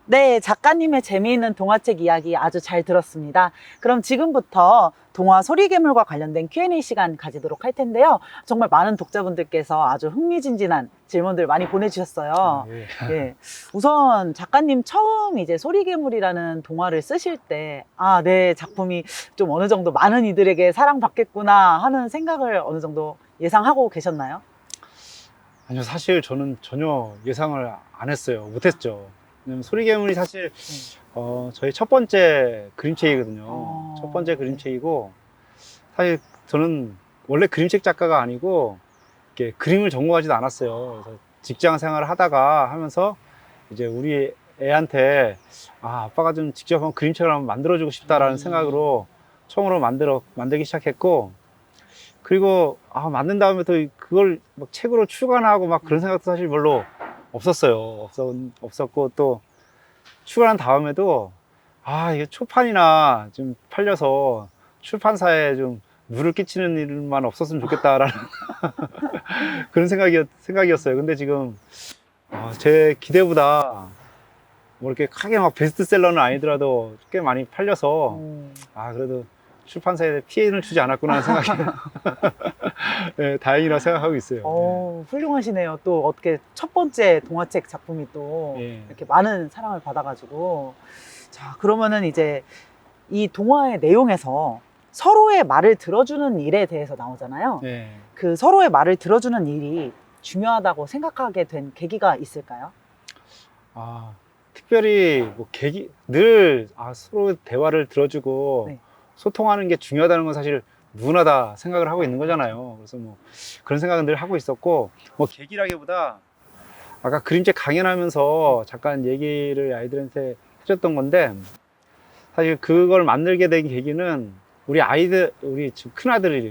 네, 작가님의 재미있는 동화책 이야기 아주 잘 들었습니다. 그럼 지금부터 동화 소리괴물과 관련된 Q&A 시간 가지도록 할 텐데요. 정말 많은 독자분들께서 아주 흥미진진한 질문들 많이 보내주셨어요. 예. 예. 우선 작가님 처음 이제 소리괴물이라는 동화를 쓰실 때, 아, 내 작품이 좀 어느 정도 많은 이들에게 사랑받겠구나 하는 생각을 어느 정도 예상하고 계셨나요? 아니요, 사실 저는 전혀 예상을 안 했어요. 못했죠. 왜냐면 소리괴물이 사실 저희 첫 번째 그림책이거든요. 첫 번째 네. 그림책이고, 사실 저는 원래 그림책 작가가 아니고 이렇게 그림을 전공하지도 않았어요. 그래서 직장 생활을 하다가 하면서 이제 우리 애한테 아빠가 좀 직접 한번 그림책을 한번 만들어주고 싶다라는 생각으로 처음으로 만들기 시작했고, 그리고 만든 다음에 또 그걸 막 책으로 출간하고 막 그런 생각도 사실 별로 없었어요. 없었고, 또 출간한 다음에도 이게 초판이나 좀 팔려서 출판사에 좀 누를 끼치는 일만 없었으면 좋겠다라는 그런 생각이었어요. 근데 지금 제 기대보다 뭐 이렇게 크게 막 베스트셀러는 아니더라도 꽤 많이 팔려서 그래도 출판사에 피해를 주지 않았구나 하는 생각이 네, 다행이라 생각하고 있어요. 훌륭하시네요. 또 어떻게 첫 번째 동화책 작품이 또 예. 이렇게 많은 사랑을 받아가지고. 자, 그러면은 이제 이 동화의 내용에서 서로의 말을 들어주는 일에 대해서 나오잖아요. 예. 그 서로의 말을 들어주는 일이 중요하다고 생각하게 된 계기가 있을까요? 특별히 뭐 늘 서로 대화를 들어주고 네. 소통하는 게 중요하다는 건 사실 누구나 다 생각을 하고 있는 거잖아요. 그래서 뭐 그런 생각은 늘 하고 있었고, 뭐 계기라기보다 아까 그림책 강연하면서 잠깐 얘기를 아이들한테 해줬던 건데, 사실 그걸 만들게 된 계기는 우리 지금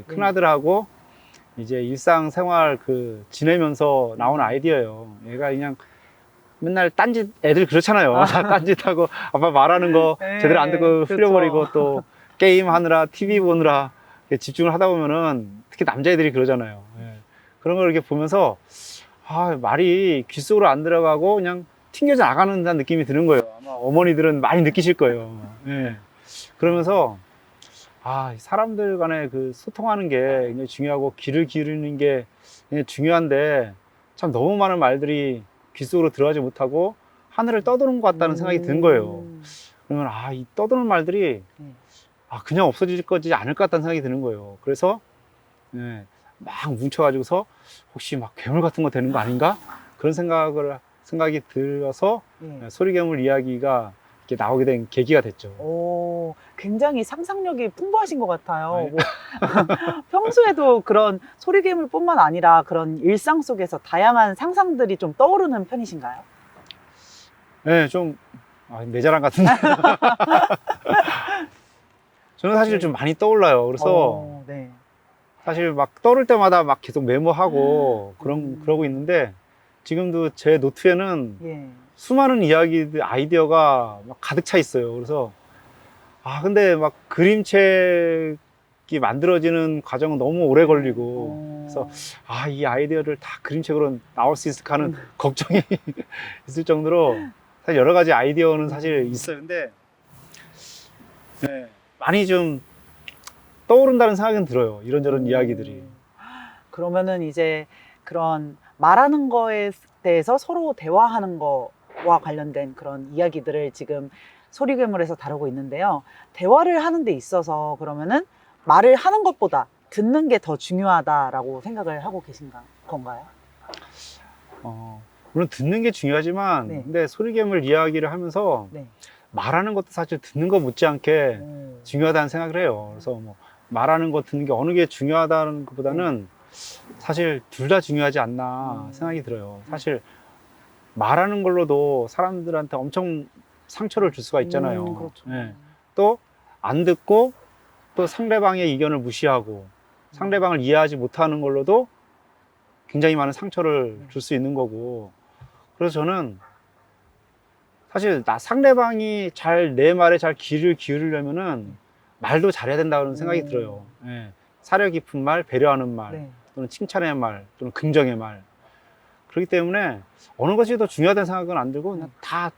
큰아들하고 이제 일상생활 지내면서 나온 아이디어예요. 얘가 그냥 맨날 딴짓, 애들 그렇잖아요. 딴짓하고 아빠 말하는 거 네, 제대로 안 듣고 그렇죠. 흘려버리고, 또 게임 하느라 TV 보느라 집중을 하다 보면은 특히 남자애들이 그러잖아요. 예. 그런 걸 이렇게 보면서 말이 귓 속으로 안 들어가고 그냥 튕겨져 나가는 느낌이 드는 거예요. 아마 어머니들은 많이 느끼실 거예요. 예. 그러면서 사람들 간에 그 소통하는 게 굉장히 중요하고 귀를 기울이는 게 굉장히 중요한데, 참 너무 많은 말들이 귓속으로 들어가지 못하고 하늘을 떠도는 것 같다는 생각이 드는 거예요. 그러면 이 떠도는 말들이 그냥 없어질 거지 않을 것 같다는 생각이 드는 거예요. 그래서 막 뭉쳐가지고서 혹시 막 괴물 같은 거 되는 거 아닌가? 그런 생각이 들어서 소리괴물 이야기가 이렇게 나오게 된 계기가 됐죠. 굉장히 상상력이 풍부하신 것 같아요. 뭐, 평소에도 그런 소리괴물뿐만 아니라 그런 일상 속에서 다양한 상상들이 좀 떠오르는 편이신가요? 네, 좀 내 자랑 같은데. 저는 사실 좀 많이 떠올라요. 그래서 네. 사실 막 떠오를 때마다 막 계속 메모하고 그러고 있는데, 지금도 제 노트에는 예. 수많은 이야기들, 아이디어가 막 가득 차 있어요. 그래서 근데 막 그림책이 만들어지는 과정은 너무 오래 걸리고, 그래서 이 아이디어를 다 그림책으로 나올 수 있을까 하는 걱정이 있을 정도로 사실 여러 가지 아이디어는 사실 있어요. 근데 많이 좀 떠오른다는 생각은 들어요. 이런저런 이야기들이. 그러면은 이제 그런 말하는 거에 대해서 서로 대화하는 거와 관련된 그런 이야기들을 지금 소리괴물에서 다루고 있는데요. 대화를 하는 데 있어서 그러면은 말을 하는 것보다 듣는 게 더 중요하다라고 생각을 하고 계신 건가요? 물론 듣는 게 중요하지만, 네. 근데 소리괴물 이야기를 하면서 네. 말하는 것도 사실 듣는 것 못지않게 중요하다는 생각을 해요. 그래서 뭐 말하는 거, 듣는 게 어느 게 중요하다는 것보다는 사실 둘 다 중요하지 않나 생각이 들어요. 사실 말하는 걸로도 사람들한테 엄청 상처를 줄 수가 있잖아요. 그렇죠. 또 안 듣고 또 상대방의 의견을 무시하고 상대방을 이해하지 못하는 걸로도 굉장히 많은 상처를 줄 수 있는 거고, 그래서 저는 사실 상대방이 내 말에 잘 귀를 기울이려면은 말도 잘해야 된다는 생각이 들어요. 사려 깊은 말, 배려하는 말, 또는 칭찬의 말, 또는 긍정의 말. 그렇기 때문에 어느 것이 더 중요하다는 생각은 안 들고 그냥 다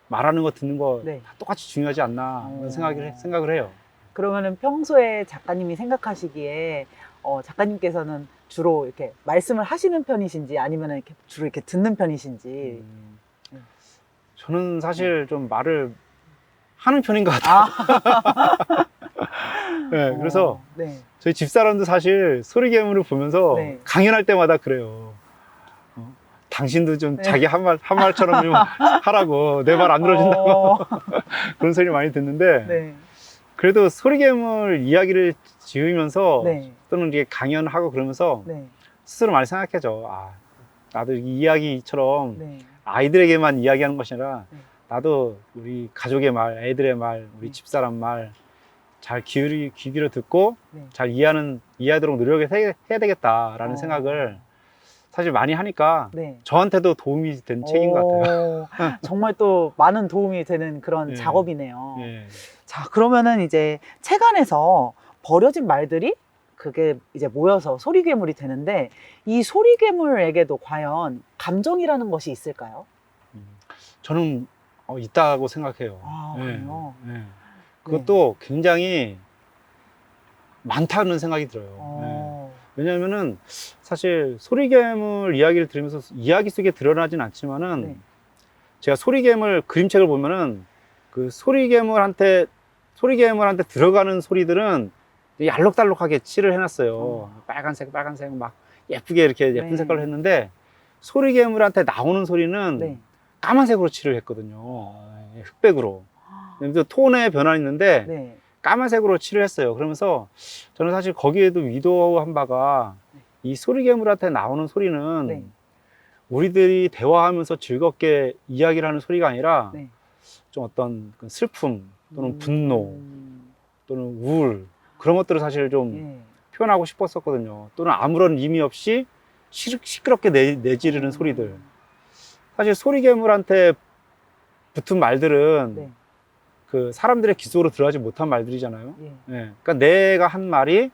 말하는 거 듣는 거 네. 다 똑같이 중요하지 않나 그런 생각을 해요. 그러면은 평소에 작가님이 생각하시기에 작가님께서는 주로 이렇게 말씀을 하시는 편이신지 아니면 이렇게 주로 이렇게 듣는 편이신지. 저는 사실 좀 말을 하는 편인 것 같아요. 네, 그래서 네. 저희 집사람도 사실 소리개물을 보면서 네. 강연할 때마다 그래요. 당신도 좀 네. 자기 한 말처럼 좀 하라고, 내 말 안 들어준다고 그런 소리 많이 듣는데, 네. 그래도 소리개물 이야기를 지으면서 네. 또는 이게 강연하고 그러면서 네. 스스로 많이 생각해죠. 아, 나도 이 이야기처럼 네. 아이들에게만 이야기하는 것이 아니라 네. 나도 우리 가족의 말, 애들의 말, 우리 네. 집사람 말 잘 귀 기울여 듣고 네. 잘 이해하도록 노력을 해야 되겠다라는 생각을 사실 많이 하니까 네. 저한테도 도움이 된 책인 것 같아요. 정말 또 많은 도움이 되는 그런 예. 작업이네요. 예. 자, 그러면은 이제 책 안에서 버려진 말들이 그게 이제 모여서 소리괴물이 되는데 이 소리괴물에게도 과연 감정이라는 것이 있을까요? 저는 있다고 생각해요. 아, 예. 그래요? 예. 그것도 굉장히 많다는 생각이 들어요. 어, 예. 왜냐하면은 사실 소리괴물 이야기를 들으면서 이야기 속에 드러나진 않지만은 네. 제가 소리괴물 그림책을 보면은 그 소리괴물한테 들어가는 소리들은 되게 알록달록하게 칠을 해놨어요. 빨간색 막 예쁘게 이렇게 예쁜 네. 색깔로 했는데 소리괴물한테 나오는 소리는 네. 까만색으로 칠을 했거든요. 흑백으로. 그래서 톤의 변화가 있는데 네. 까만색으로 칠을 했어요. 그러면서 저는 사실 거기에도 의도한 바가 이 소리괴물한테 나오는 소리는 네. 우리들이 대화하면서 즐겁게 이야기를 하는 소리가 아니라 네. 좀 어떤 그 슬픔 또는 분노 음, 또는 우울 그런 것들을 사실 좀 예. 표현하고 싶었었거든요. 또는 아무런 의미 없이 시끄럽게 내지르는 소리들. 사실 소리괴물한테 붙은 말들은 네. 그 사람들의 귀 속으로 들어가지 못한 말들이잖아요. 예. 예. 그러니까 내가 한 말이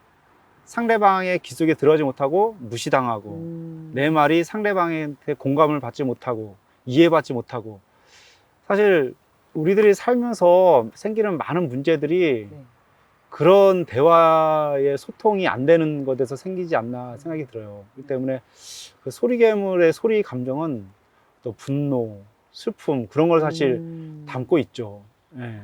상대방의 귀 속에 들어가지 못하고 무시당하고 내 말이 상대방한테 공감을 받지 못하고 이해받지 못하고 사실 우리들이 살면서 생기는 많은 문제들이 네. 그런 대화의 소통이 안 되는 것에서 생기지 않나 생각이 들어요. 그렇기 때문에 그 소리괴물의 소리 감정은 또 분노, 슬픔 그런 걸 사실 담고 있죠. 예.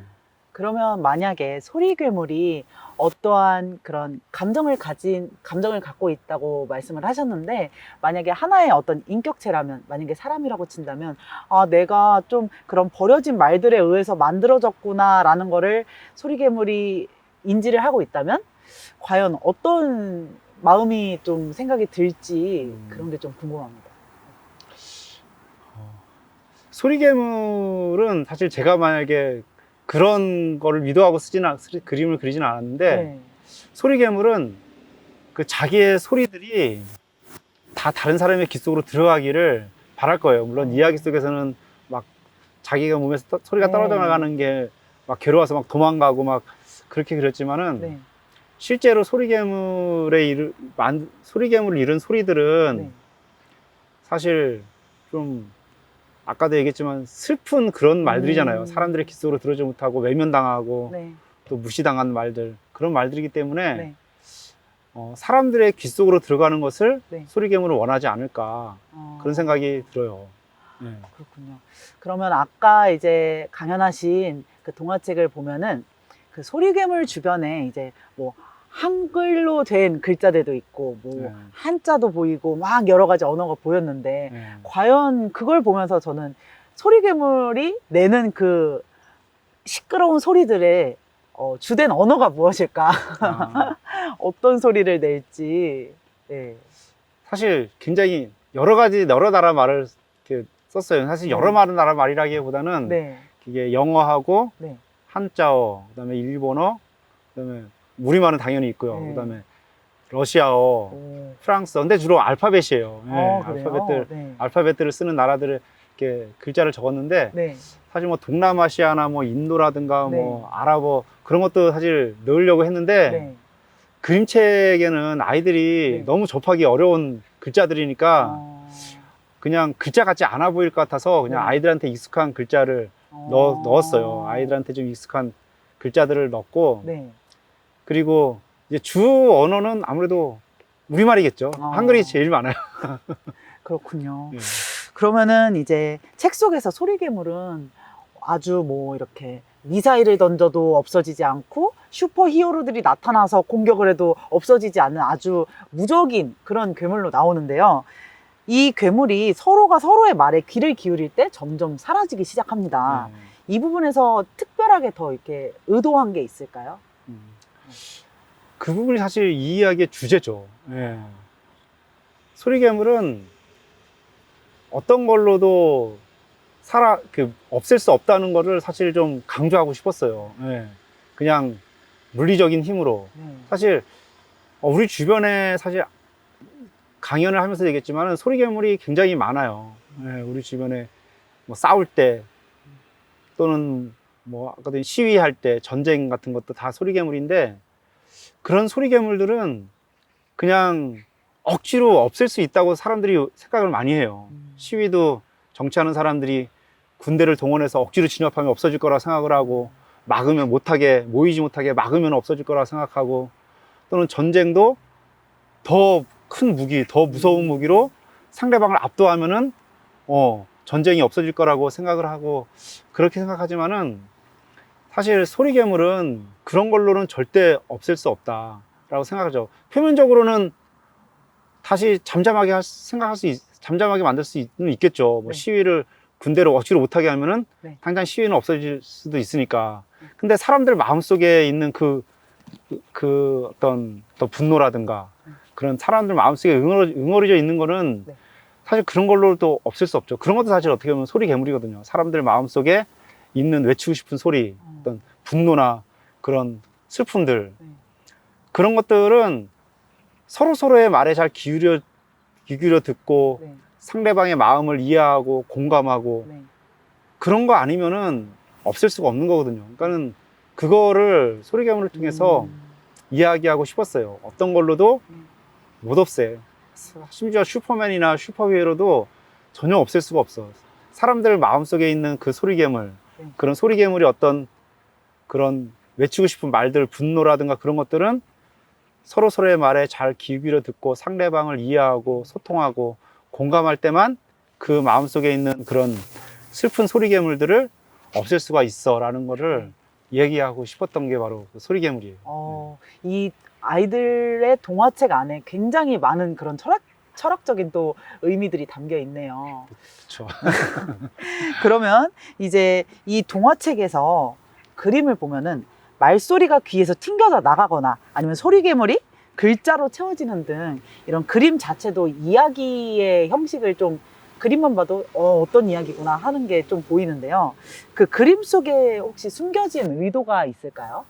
그러면 만약에 소리괴물이 어떠한 그런 감정을 갖고 있다고 말씀을 하셨는데, 만약에 하나의 어떤 인격체라면, 만약에 사람이라고 친다면, 아, 내가 좀 그런 버려진 말들에 의해서 만들어졌구나라는 거를 소리괴물이 인지를 하고 있다면, 과연 어떤 마음이 좀 생각이 들지, 그런 게 좀 궁금합니다. 소리괴물은 사실 제가 만약에 그런 거를 의도하고 그림을 그리지는 않았는데 네. 소리괴물은 그 자기의 소리들이 다 다른 사람의 귀 속으로 들어가기를 바랄 거예요. 물론 이야기 속에서는 막 자기가 몸에서 소리가 네. 떨어져 나가는 게 막 괴로워서 막 도망가고 막 그렇게 그렸지만은 네. 실제로 소리괴물을 이룬 소리들은 네. 사실 좀 아까도 얘기했지만 슬픈 그런 말들이잖아요. 사람들의 귀 속으로 들어오지 못하고 외면당하고 네. 또 무시당한 말들 그런 말들이기 때문에 네. 사람들의 귀 속으로 들어가는 것을 네. 소리괴물은 원하지 않을까 그런 생각이 들어요. 네. 그렇군요. 그러면 아까 이제 강연하신 그 동화책을 보면은 그 소리괴물 주변에 이제 뭐 한글로 된 글자들도 있고 뭐 네. 한자도 보이고 막 여러 가지 언어가 보였는데 네. 과연 그걸 보면서 저는 소리괴물이 내는 그 시끄러운 소리들의 주된 언어가 무엇일까? 아, 어떤 소리를 낼지. 네. 사실 굉장히 여러 나라 말을 이렇게 썼어요. 사실 네. 여러 나라 말이라기보다는 네. 이게 영어하고 네. 한자어, 그다음에 일본어, 그다음에 우리말은 당연히 있고요. 네. 그다음에 러시아어, 오. 프랑스어. 근데 주로 알파벳이에요. 예, 그래요? 네. 알파벳들을 쓰는 나라들을 이렇게 글자를 적었는데 네. 사실 뭐 동남아시아나 뭐 인도라든가 네. 뭐 아랍어 그런 것도 사실 넣으려고 했는데 네. 그림책에는 아이들이 네. 너무 접하기 어려운 글자들이니까 어, 그냥 글자 같지 않아 보일 것 같아서 그냥 네. 아이들한테 익숙한 글자를 넣었어요. 아이들한테 좀 익숙한 글자들을 넣었고, 네. 그리고 이제 주 언어는 아무래도 우리말이겠죠. 한글이 제일 많아요. 그렇군요. 네. 그러면은 이제 책 속에서 소리괴물은 아주 뭐 이렇게 미사일을 던져도 없어지지 않고 슈퍼 히어로들이 나타나서 공격을 해도 없어지지 않는 아주 무적인 그런 괴물로 나오는데요. 이 괴물이 서로가 서로의 말에 귀를 기울일 때 점점 사라지기 시작합니다. 네. 이 부분에서 특별하게 더 이렇게 의도한 게 있을까요? 그 부분이 사실 이 이야기의 주제죠. 예. 소리괴물은 어떤 걸로도 없앨 수 없다는 거를 사실 좀 강조하고 싶었어요. 예. 그냥 물리적인 힘으로. 네. 사실 우리 주변에 사실 강연을 하면서 얘기했지만 소리괴물이 굉장히 많아요. 예. 우리 주변에 뭐 싸울 때 또는 뭐 아까도 시위할 때 전쟁 같은 것도 다 소리괴물인데, 그런 소리괴물들은 그냥 억지로 없앨 수 있다고 사람들이 생각을 많이 해요. 시위도 정치하는 사람들이 군대를 동원해서 억지로 진압하면 없어질 거라 생각을 하고, 막으면 못하게, 모이지 못하게 막으면 없어질 거라 생각하고, 또는 전쟁도 더 큰 무기, 더 무서운 무기로 상대방을 압도하면은 전쟁이 없어질 거라고 생각을 하고, 그렇게 생각하지만은 사실 소리괴물은 그런 걸로는 절대 없앨 수 없다라고 생각하죠. 표면적으로는 다시 잠잠하게 잠잠하게 만들 수는 있겠죠. 뭐 네. 시위를 군대로 억지로 못하게 하면은 네. 당장 시위는 없어질 수도 있으니까. 근데 사람들 마음속에 있는 그 어떤 또 분노라든가 그런 사람들 마음속에 응어리져 있는 거는 네. 사실 그런 걸로 또 없앨 수 없죠. 그런 것도 사실 어떻게 보면 소리괴물이거든요. 사람들 마음속에 있는 외치고 싶은 소리, 어떤 분노나 그런 슬픔들, 네. 그런 것들은 서로의 말에 잘 귀 기울여 듣고 네. 상대방의 마음을 이해하고 공감하고, 네. 그런 거 아니면은 없앨 수가 없는 거거든요. 그러니까는 그거를 소리괴물을 통해서 이야기하고 싶었어요. 어떤 걸로도 못 없애. 심지어 슈퍼맨이나 슈퍼히어로도 전혀 없앨 수가 없어. 사람들 마음속에 있는 그 소리괴물, 네. 그런 소리괴물이 어떤 그런 외치고 싶은 말들, 분노라든가 그런 것들은 서로의 말에 잘 귀 기울여 듣고 상대방을 이해하고 소통하고 공감할 때만 그 마음속에 있는 그런 슬픈 소리괴물들을 없앨 수가 있어 라는 거를 얘기하고 싶었던 게 바로 그 소리괴물이에요. 이 아이들의 동화책 안에 굉장히 많은 그런 철학적인 또 의미들이 담겨 있네요. 그렇죠. 그러면 이제 이 동화책에서 그림을 보면은 말소리가 귀에서 튕겨져 나가거나 아니면 소리괴물이 글자로 채워지는 등 이런 그림 자체도 이야기의 형식을 좀 그림만 봐도 어떤 이야기구나 하는 게 좀 보이는데요. 그 그림 속에 혹시 숨겨진 의도가 있을까요?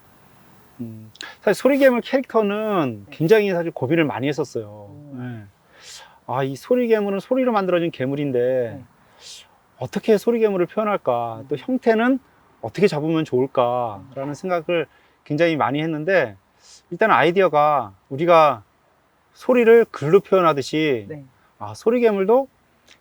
사실 소리괴물 캐릭터는 굉장히 사실 고민을 많이 했었어요. 네. 이 소리괴물은 소리로 만들어진 괴물인데 네. 어떻게 소리괴물을 표현할까, 또 형태는 어떻게 잡으면 좋을까라는 생각을 굉장히 많이 했는데, 일단 아이디어가 우리가 소리를 글로 표현하듯이 네. 소리괴물도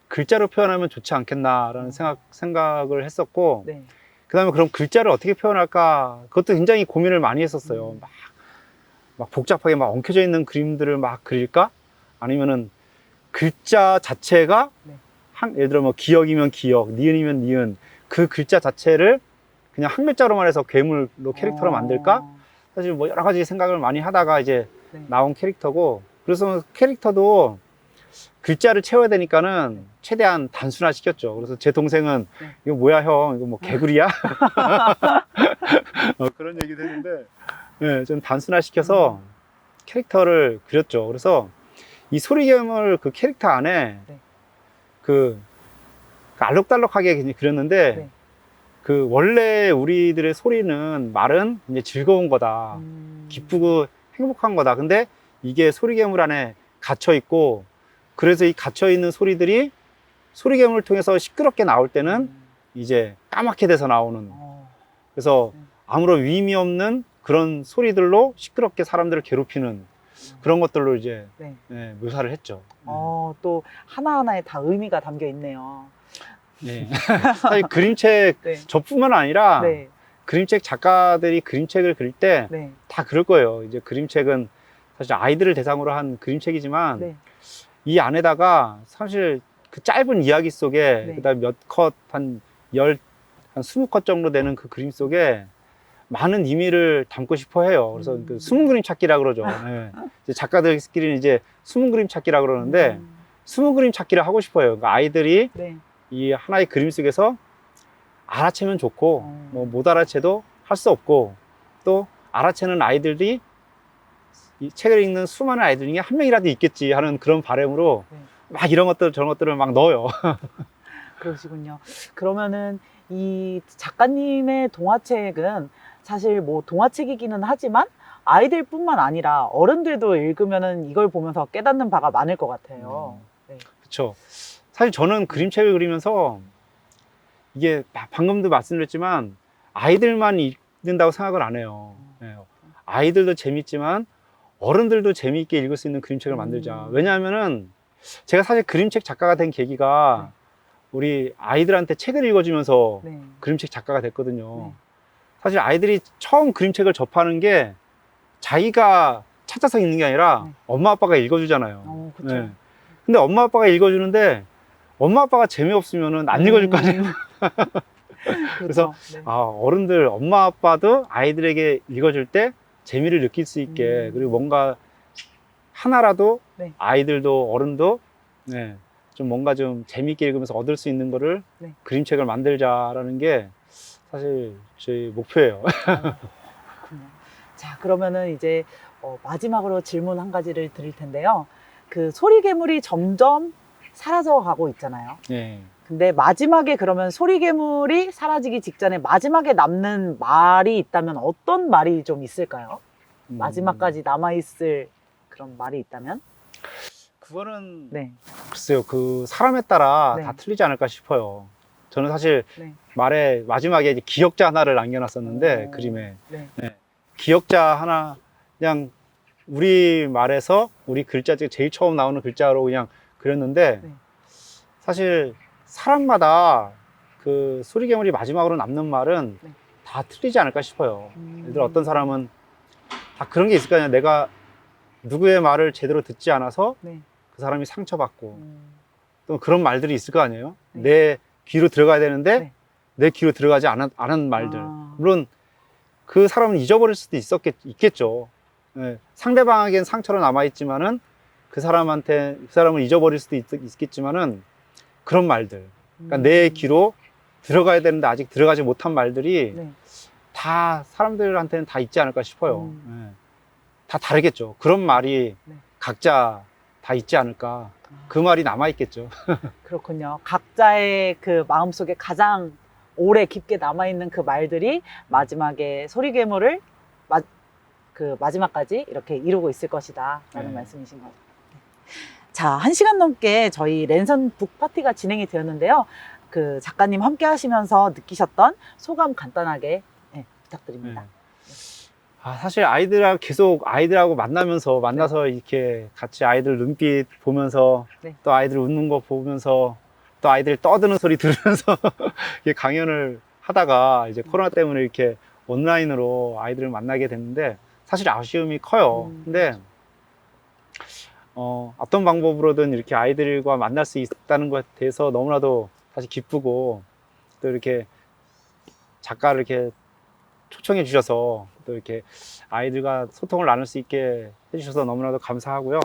글자로 표현하면 좋지 않겠나라는 생각을 했었고, 네. 그 다음에 그럼 글자를 어떻게 표현할까, 그것도 굉장히 고민을 많이 했었어요. 막 복잡하게 막 엉켜져 있는 그림들을 막 그릴까? 아니면은 글자 자체가 네. 예를 들어 뭐 기역이면 기역, 니은이면 니은, 그 글자 자체를 그냥 한 글자로만 해서 괴물로 캐릭터로 만들까? 사실 뭐 여러 가지 생각을 많이 하다가 이제 네. 나온 캐릭터고, 그래서 캐릭터도 글자를 채워야 되니까는 최대한 단순화 시켰죠. 그래서 제 동생은 네. 이거 뭐야 형, 이거 뭐 개구리야? 그런 얘기도 했는데, 네, 좀 단순화 시켜서 캐릭터를 그렸죠. 그래서 이 소리괴물 그 캐릭터 안에 네. 그 알록달록하게 그렸는데, 네. 그 원래 우리들의 소리는 말은 이제 즐거운 거다, 기쁘고 행복한 거다. 근데 이게 소리괴물 안에 갇혀 있고, 그래서 이 갇혀 있는 소리들이 소리괴물을 통해서 시끄럽게 나올 때는 이제 까맣게 돼서 나오는, 그래서 아무런 의미 없는 그런 소리들로 시끄럽게 사람들을 괴롭히는 그런 것들로 이제 네. 묘사를 했죠. 또 하나하나에 다 의미가 담겨 있네요. 네. 사실 그림책 네. 저뿐만 아니라 네. 그림책 작가들이 그림책을 그릴 때 다 네. 그럴 거예요. 이제 그림책은 사실 아이들을 대상으로 한 그림책이지만 네. 이 안에다가 사실 그 짧은 이야기 속에 네. 그다음 몇 컷, 한 20컷 정도 되는 그 그림 속에 많은 의미를 담고 싶어 해요. 그래서 그 숨은 그림 찾기라 그러죠. 네. 이제 작가들끼리는 이제 숨은 그림 찾기라 그러는데 숨은 그림 찾기를 하고 싶어요. 그러니까 아이들이 네. 이 하나의 그림 속에서 알아채면 좋고 뭐 못 알아채도 할 수 없고 또 알아채는 아이들이 이 책을 읽는 수많은 아이들 중에 한 명이라도 있겠지 하는 그런 바람으로 네. 막 이런 것들 저런 것들을 막 넣어요. 그러시군요. 그러면은 이 작가님의 동화책은 사실 뭐 동화책이기는 하지만 아이들뿐만 아니라 어른들도 읽으면은 이걸 보면서 깨닫는 바가 많을 것 같아요. 네. 그렇죠. 사실 저는 그림책을 그리면서 이게 방금도 말씀드렸지만 아이들만 읽는다고 생각을 안 해요. 네. 아이들도 재밌지만 어른들도 재미있게 읽을 수 있는 그림책을 만들자. 왜냐하면은 제가 사실 그림책 작가가 된 계기가 우리 아이들한테 책을 읽어주면서 네. 그림책 작가가 됐거든요. 네. 사실 아이들이 처음 그림책을 접하는 게 자기가 찾아서 읽는 게 아니라 네. 엄마 아빠가 읽어주잖아요. 그렇죠. 근데 엄마 아빠가 읽어주는데 엄마 아빠가 재미없으면은 안 읽어줄 거 아니에요. 그래서 네. 어른들, 엄마 아빠도 아이들에게 읽어줄 때 재미를 느낄 수 있게 그리고 뭔가 하나라도 네. 아이들도 어른도 네, 좀 뭔가 좀 재미있게 읽으면서 얻을 수 있는 거를 네. 그림책을 만들자라는 게 사실 저희 목표예요. 그렇군요. 자, 그러면은 이제 마지막으로 질문 한 가지를 드릴 텐데요. 그 소리괴물이 점점 사라져 가고 있잖아요. 네. 근데 마지막에 그러면 소리괴물이 사라지기 직전에 마지막에 남는 말이 있다면 어떤 말이 좀 있을까요? 마지막까지 남아있을 그런 말이 있다면? 그거는 네. 글쎄요, 그 사람에 따라 네. 다 틀리지 않을까 싶어요. 저는 사실 네. 말에 마지막에 이제 기억자 하나를 남겨놨었는데 오. 그림에 네. 기억자 하나 그냥 우리 말에서 우리 글자 중에 제일 처음 나오는 글자로 그냥 그렸는데 네. 사실 사람마다 그 소리괴물이 마지막으로 남는 말은 네. 다 틀리지 않을까 싶어요. 예를 들어 어떤 사람은 다 그런 게 있을 거 아니에요. 내가 누구의 말을 제대로 듣지 않아서 네. 그 사람이 상처받고 또 그런 말들이 있을 거 아니에요. 내 귀로 들어가야 되는데 네. 내 귀로 들어가지 않은 말들. 아. 물론 그 사람은 잊어버릴 수도 있겠죠. 예, 상대방에겐 상처로 남아있지만은 그 사람을 잊어버릴 수도 있겠지만은 그런 말들. 그러니까 내 귀로 들어가야 되는데 아직 들어가지 못한 말들이 네. 다 사람들한테는 다 있지 않을까 싶어요. 예. 다 다르겠죠. 그런 말이 네. 각자 다 있지 않을까. 그 말이 남아있겠죠. 그렇군요. 각자의 그 마음속에 가장 오래 깊게 남아있는 그 말들이 마지막에 소리괴물을 그 마지막까지 이렇게 이루고 있을 것이다 라는 말씀이신 거죠. 자, 1시간 넘게 저희 랜선 북파티가 진행이 되었는데요. 그 작가님 함께 하시면서 느끼셨던 소감 간단하게 부탁드립니다. 사실 아이들하고 만나서 이렇게 같이 아이들 눈빛 보면서 또 아이들 웃는 거 보면서 또 아이들 떠드는 소리 들으면서 이렇게 강연을 하다가 이제 코로나 때문에 이렇게 온라인으로 아이들을 만나게 됐는데 사실 아쉬움이 커요. 근데 어떤 방법으로든 이렇게 아이들과 만날 수 있다는 것에 대해서 너무나도 사실 기쁘고 또 이렇게 작가를 이렇게 초청해 주셔서 또 이렇게 아이들과 소통을 나눌 수 있게 해주셔서 너무나도 감사하고요.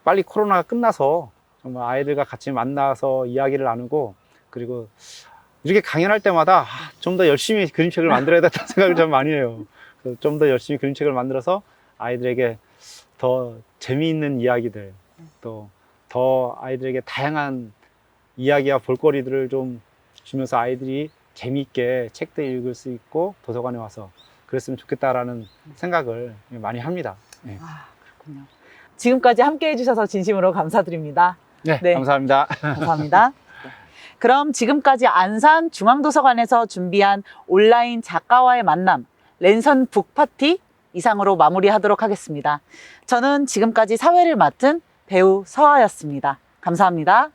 빨리 코로나가 끝나서 정말 아이들과 같이 만나서 이야기를 나누고 그리고 이렇게 강연할 때마다 좀 더 열심히 그림책을 만들어야 된다는 생각을 좀 많이 해요. 좀 더 열심히 그림책을 만들어서 아이들에게 더 재미있는 이야기들 또 더 아이들에게 다양한 이야기와 볼거리들을 좀 주면서 아이들이 재미있게 책도 읽을 수 있고 도서관에 와서 그랬으면 좋겠다라는 생각을 많이 합니다. 네. 그렇군요. 지금까지 함께 해주셔서 진심으로 감사드립니다. 네. 감사합니다. 감사합니다. 그럼 지금까지 안산 중앙도서관에서 준비한 온라인 작가와의 만남 랜선 북파티 이상으로 마무리하도록 하겠습니다. 저는 지금까지 사회를 맡은 배우 서아였습니다. 감사합니다.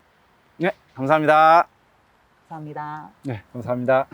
네, 감사합니다. 감사합니다. 네, 감사합니다.